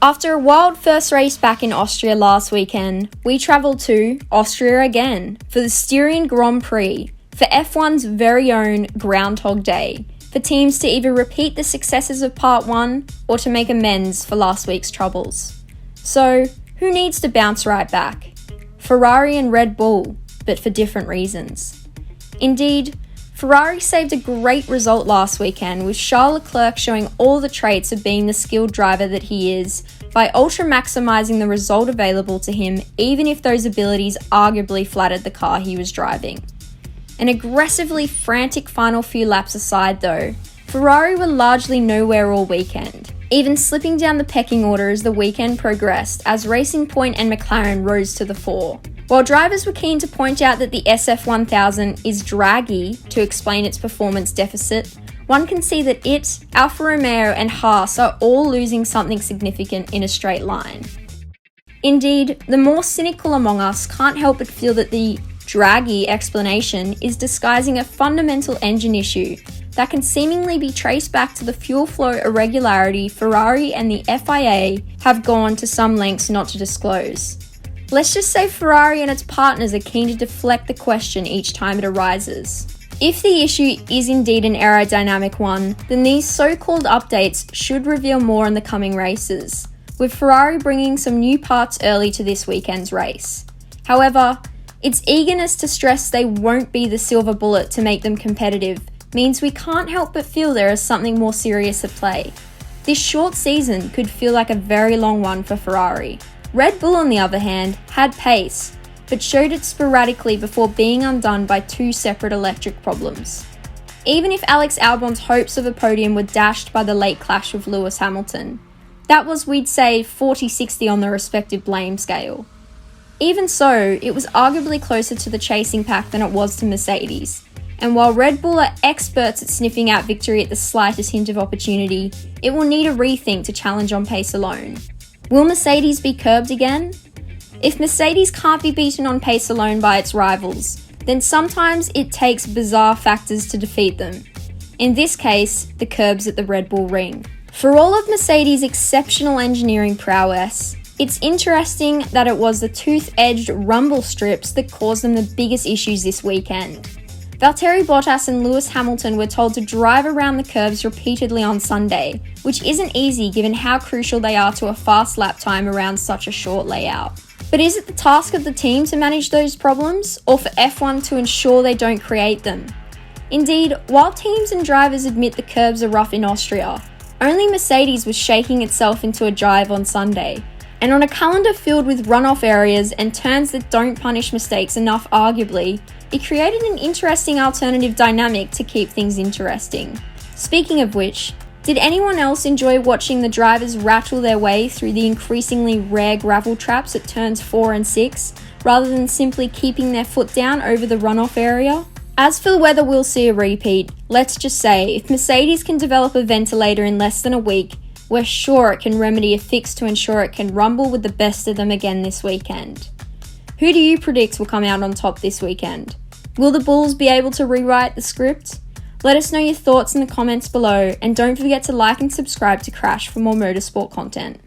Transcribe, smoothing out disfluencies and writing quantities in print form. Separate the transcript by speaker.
Speaker 1: After a wild first race back in Austria last weekend, we travelled to Austria again for the Styrian Grand Prix, for F1's very own Groundhog Day, for teams to either repeat the successes of Part 1 or to make amends for last week's troubles. So, who needs to bounce right back? Ferrari and Red Bull, but for different reasons. Indeed, Ferrari saved a great result last weekend, with Charles Leclerc showing all the traits of being the skilled driver that he is by ultra-maximising the result available to him, even if those abilities arguably flattered the car he was driving. An aggressively frantic final few laps aside though, Ferrari were largely nowhere all weekend, even slipping down the pecking order as the weekend progressed as Racing Point and McLaren rose to the fore. While drivers were keen to point out that the SF1000 is draggy to explain its performance deficit, one can see that it, Alfa Romeo and Haas are all losing something significant in a straight line. Indeed, the more cynical among us can't help but feel that the draggy explanation is disguising a fundamental engine issue that can seemingly be traced back to the fuel flow irregularity Ferrari and the FIA have gone to some lengths not to disclose. Let's just say Ferrari and its partners are keen to deflect the question each time it arises. If the issue is indeed an aerodynamic one, then these so-called updates should reveal more in the coming races, with Ferrari bringing some new parts early to this weekend's race. However, its eagerness to stress they won't be the silver bullet to make them competitive means we can't help but feel there is something more serious at play. This short season could feel like a very long one for Ferrari. Red Bull, on the other hand, had pace, but showed it sporadically before being undone by two separate electric problems. Even if Alex Albon's hopes of a podium were dashed by the late clash with Lewis Hamilton, that was, we'd say, 40-60 on the respective blame scale. Even so, it was arguably closer to the chasing pack than it was to Mercedes, and while Red Bull are experts at sniffing out victory at the slightest hint of opportunity, it will need a rethink to challenge on pace alone. Will Mercedes be curbed again? If Mercedes can't be beaten on pace alone by its rivals, then sometimes it takes bizarre factors to defeat them. In this case, the curbs at the Red Bull ring. For all of Mercedes' exceptional engineering prowess, it's interesting that it was the tooth-edged rumble strips that caused them the biggest issues this weekend. Valtteri Bottas and Lewis Hamilton were told to drive around the curves repeatedly on Sunday, which isn't easy given how crucial they are to a fast lap time around such a short layout. But is it the task of the team to manage those problems, or for F1 to ensure they don't create them? Indeed, while teams and drivers admit the curbs are rough in Austria, only Mercedes was shaking itself into a jive on Sunday. And on a calendar filled with runoff areas and turns that don't punish mistakes enough arguably, it created an interesting alternative dynamic to keep things interesting. Speaking of which, did anyone else enjoy watching the drivers rattle their way through the increasingly rare gravel traps at turns 4 and 6, rather than simply keeping their foot down over the runoff area? As for whether we'll see a repeat, let's just say if Mercedes can develop a ventilator in less than a week, we're sure it can remedy a fix to ensure it can rumble with the best of them again this weekend. Who do you predict will come out on top this weekend? Will the Bulls be able to rewrite the script? Let us know your thoughts in the comments below, and don't forget to like and subscribe to Crash for more motorsport content.